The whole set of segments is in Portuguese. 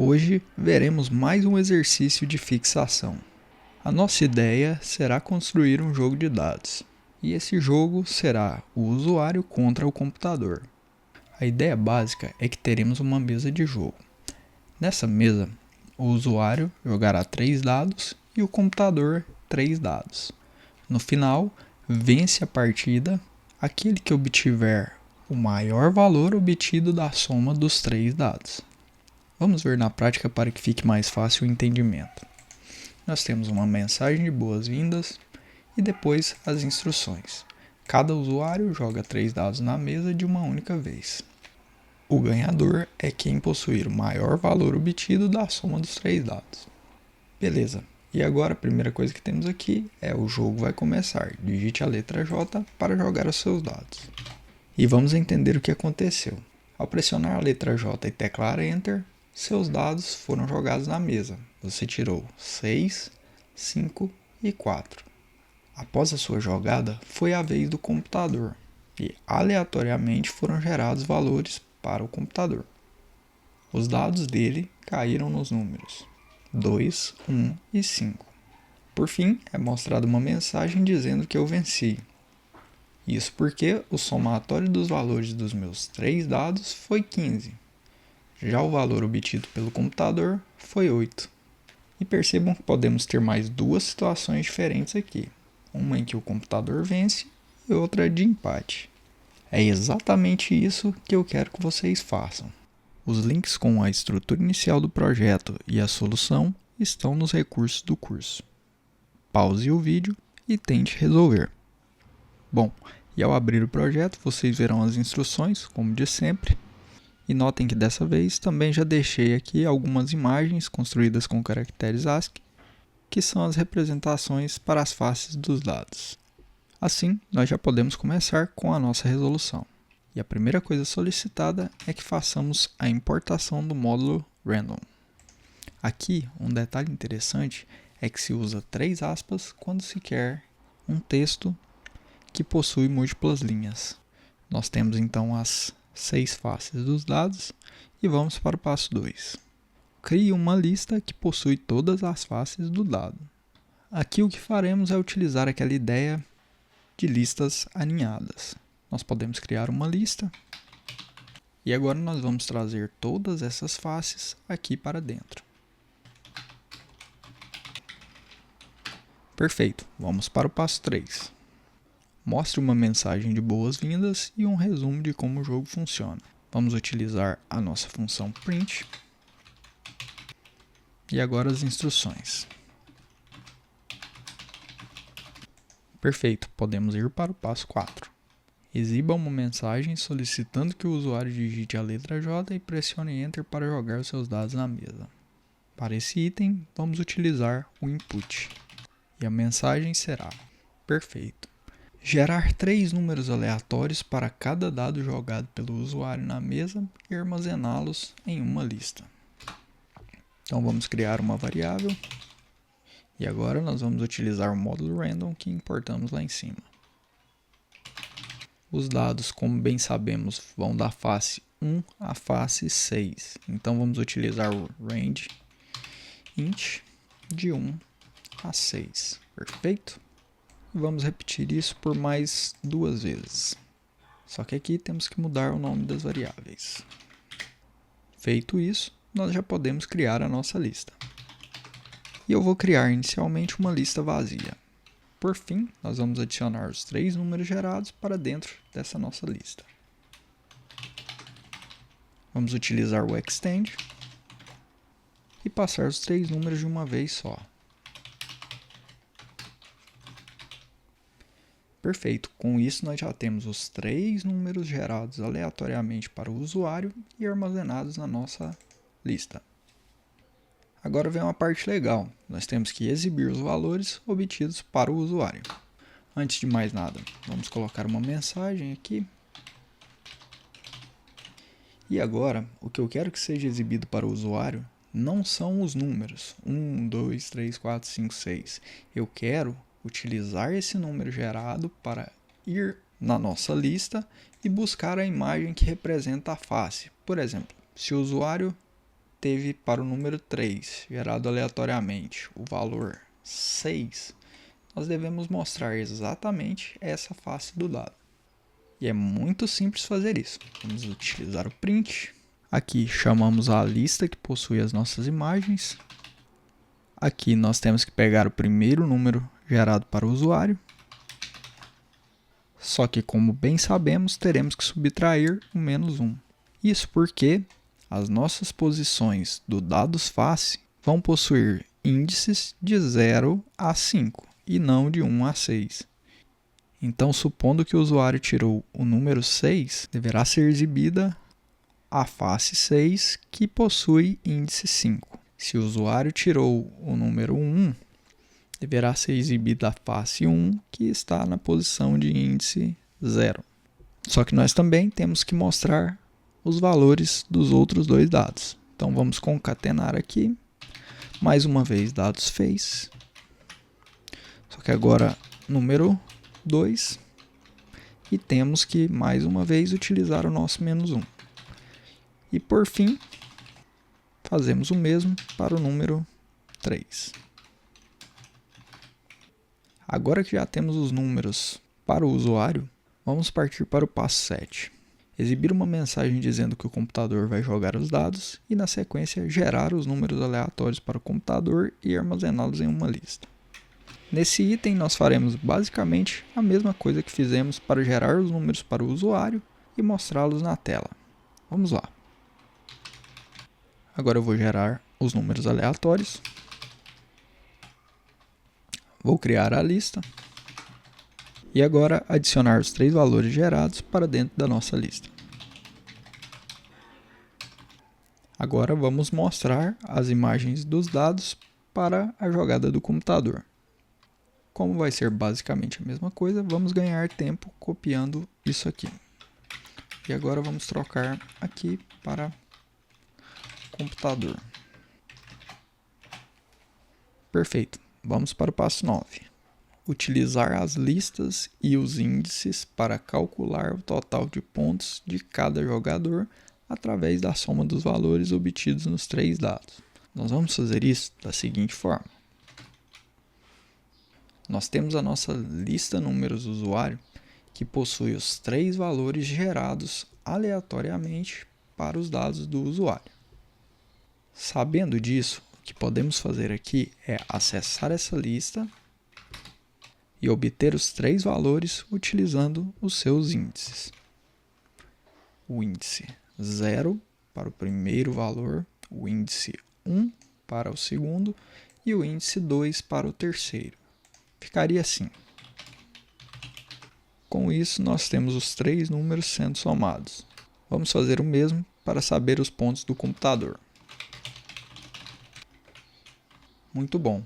Hoje veremos mais um exercício de fixação. A nossa ideia será construir um jogo de dados, e esse jogo será o usuário contra o computador. A ideia básica é que teremos uma mesa de jogo. Nessa mesa, o usuário jogará 3 dados e o computador 3 dados. No final, vence a partida aquele que obtiver o maior valor obtido da soma dos 3 dados. Vamos ver na prática para que fique mais fácil o entendimento. Nós temos uma mensagem de boas-vindas e depois as instruções. Cada usuário joga 3 dados na mesa de uma única vez. O ganhador é quem possuir o maior valor obtido da soma dos 3 dados. Beleza, e agora a primeira coisa que temos aqui é o jogo vai começar. Digite a letra J para jogar os seus dados. E vamos entender o que aconteceu. Ao pressionar a letra J e teclar Enter, seus dados foram jogados na mesa. Você tirou 6, 5 e 4. Após a sua jogada, foi a vez do computador e aleatoriamente foram gerados valores para o computador. Os dados dele caíram nos números 2, 1 e 5. Por fim, é mostrada uma mensagem dizendo que eu venci. Isso porque o somatório dos valores dos meus 3 dados foi 15. Já o valor obtido pelo computador foi 8. E percebam que podemos ter mais duas situações diferentes aqui. Uma em que o computador vence e outra de empate. É exatamente isso que eu quero que vocês façam. Os links com a estrutura inicial do projeto e a solução estão nos recursos do curso. Pause o vídeo e tente resolver. Bom, e ao abrir o projeto vocês verão as instruções, como de sempre. E notem que dessa vez também já deixei aqui algumas imagens construídas com caracteres ASCII, que são as representações para as faces dos dados. Assim, nós já podemos começar com a nossa resolução. E a primeira coisa solicitada é que façamos a importação do módulo Random. Aqui, um detalhe interessante é que se usa 3 aspas quando se quer um texto que possui múltiplas linhas. Nós temos então as 6 faces dos dados e vamos para o passo 2. Crie uma lista que possui todas as faces do dado. Aqui o que faremos é utilizar aquela ideia de listas alinhadas. Nós podemos criar uma lista e agora nós vamos trazer todas essas faces aqui para dentro. Perfeito, vamos para o passo 3. Mostre uma mensagem de boas-vindas e um resumo de como o jogo funciona. Vamos utilizar a nossa função print. E agora as instruções. Perfeito, podemos ir para o passo 4. Exiba uma mensagem solicitando que o usuário digite a letra J e pressione Enter para jogar os seus dados na mesa. Para esse item, vamos utilizar o input. E a mensagem será: perfeito. Gerar 3 números aleatórios para cada dado jogado pelo usuário na mesa e armazená-los em uma lista. Então vamos criar uma variável e agora nós vamos utilizar o módulo random que importamos lá em cima. Os dados, como bem sabemos, vão da face 1 à face 6. Então vamos utilizar o range int de 1 a 6. Perfeito? Vamos repetir isso por mais 2 vezes. Só que aqui temos que mudar o nome das variáveis. Feito isso, nós já podemos criar a nossa lista. E eu vou criar inicialmente uma lista vazia. Por fim, nós vamos adicionar os 3 números gerados para dentro dessa nossa lista. Vamos utilizar o extend e passar os 3 números de uma vez só. Perfeito, com isso nós já temos os 3 números gerados aleatoriamente para o usuário e armazenados na nossa lista. Agora vem uma parte legal, nós temos que exibir os valores obtidos para o usuário. Antes de mais nada, vamos colocar uma mensagem aqui. E agora, o que eu quero que seja exibido para o usuário não são os números 1, 2, 3, 4, 5, 6. Eu quero utilizar esse número gerado para ir na nossa lista e buscar a imagem que representa a face. Por exemplo, se o usuário teve para o número 3, gerado aleatoriamente, o valor 6, nós devemos mostrar exatamente essa face do dado. E é muito simples fazer isso. Vamos utilizar o print. Aqui chamamos a lista que possui as nossas imagens. Aqui nós temos que pegar o primeiro número gerado para o usuário. Só que, como bem sabemos, teremos que subtrair o menos 1. Isso porque as nossas posições do dados face vão possuir índices de 0 a 5 e não de 1 a 6. Então, supondo que o usuário tirou o número 6, deverá ser exibida a face 6, que possui índice 5. Se o usuário tirou o número 1, deverá ser exibida a face 1, que está na posição de índice 0. Só que nós também temos que mostrar os valores dos outros dois dados. Então vamos concatenar aqui, mais uma vez dados face, só que agora número 2, e temos que mais uma vez utilizar o nosso menos 1. E por fim, fazemos o mesmo para o número 3. Agora que já temos os números para o usuário, vamos partir para o passo 7. Exibir uma mensagem dizendo que o computador vai jogar os dados e, na sequência, gerar os números aleatórios para o computador e armazená-los em uma lista. Nesse item, nós faremos basicamente a mesma coisa que fizemos para gerar os números para o usuário e mostrá-los na tela. Vamos lá. Agora eu vou gerar os números aleatórios. Vou criar a lista. E agora adicionar os 3 valores gerados para dentro da nossa lista. Agora vamos mostrar as imagens dos dados para a jogada do computador. Como vai ser basicamente a mesma coisa, vamos ganhar tempo copiando isso aqui. E agora vamos trocar aqui para computador. Perfeito. Vamos para o passo 9. Utilizar as listas e os índices para calcular o total de pontos de cada jogador através da soma dos valores obtidos nos 3 dados. Nós vamos fazer isso da seguinte forma. Nós temos a nossa lista números do usuário, que possui os 3 valores gerados aleatoriamente para os dados do usuário. Sabendo disso, o que podemos fazer aqui é acessar essa lista e obter os 3 valores utilizando os seus índices. O índice 0 para o primeiro valor, o índice 1 para o segundo e o índice 2 para o terceiro. Ficaria assim. Com isso, nós temos os 3 números sendo somados. Vamos fazer o mesmo para saber os pontos do computador. Muito bom.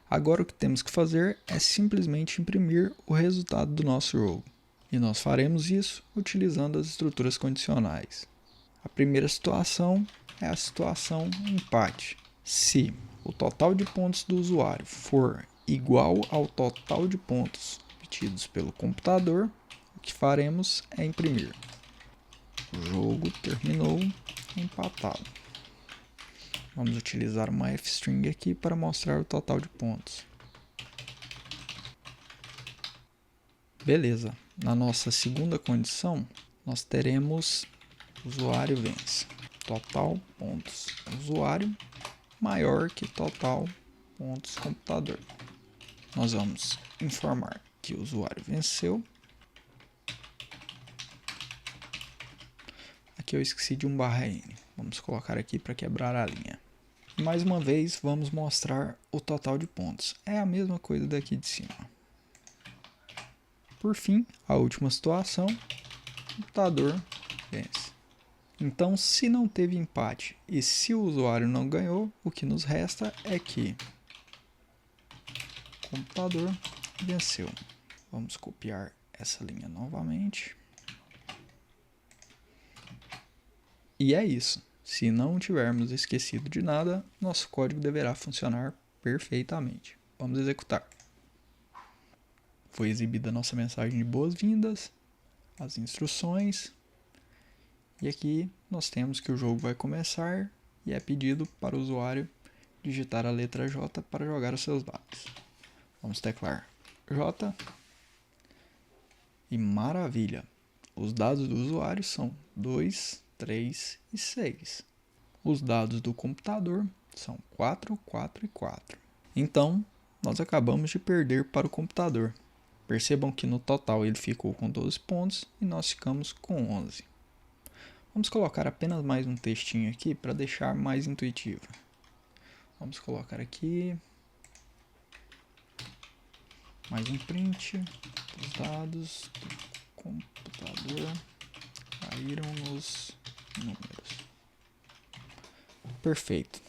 Agora o que temos que fazer é simplesmente imprimir o resultado do nosso jogo. E nós faremos isso utilizando as estruturas condicionais. A primeira situação é a situação empate. Se o total de pontos do usuário for igual ao total de pontos obtidos pelo computador, o que faremos é imprimir. O jogo terminou empatado. Vamos utilizar uma f-string aqui para mostrar o total de pontos. Beleza. Na nossa segunda condição, nós teremos usuário vence. Total pontos usuário maior que total pontos computador. Nós vamos informar que o usuário venceu. Aqui eu esqueci de um /n. Vamos colocar aqui para quebrar a linha. Mais uma vez, vamos mostrar o total de pontos. É a mesma coisa daqui de cima. Por fim, a última situação, o computador vence. Então, se não teve empate e se o usuário não ganhou, o que nos resta é que o computador venceu. Vamos copiar essa linha novamente. E é isso. Se não tivermos esquecido de nada, nosso código deverá funcionar perfeitamente. Vamos executar. Foi exibida a nossa mensagem de boas-vindas, as instruções, e aqui nós temos que o jogo vai começar e é pedido para o usuário digitar a letra J para jogar os seus dados. Vamos teclar J e maravilha! Os dados do usuário são 2, 3 e 6. Os dados do computador são 4, 4 e 4. Então, nós acabamos de perder para o computador. Percebam que no total ele ficou com 12 pontos e nós ficamos com 11. Vamos colocar apenas mais um textinho aqui para deixar mais intuitivo. Vamos colocar aqui mais um print. Os dados do computador caíram nos números. Perfeito.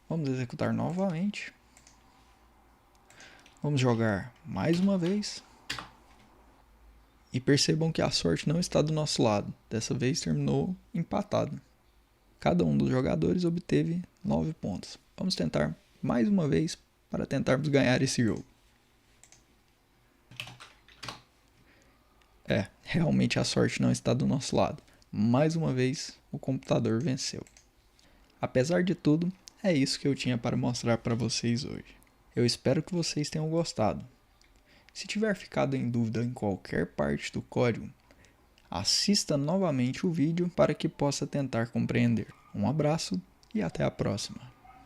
Vamos executar novamente. Vamos jogar mais uma vez. E percebam que a sorte não está do nosso lado. Dessa vez terminou empatado. Cada um dos jogadores obteve 9 pontos. Vamos tentar mais uma vez para tentarmos ganhar esse jogo. Realmente a sorte não está do nosso lado. Mais uma vez, o computador venceu. Apesar de tudo, é isso que eu tinha para mostrar para vocês hoje. Eu espero que vocês tenham gostado. Se tiver ficado em dúvida em qualquer parte do código, assista novamente o vídeo para que possa tentar compreender. Um abraço e até a próxima.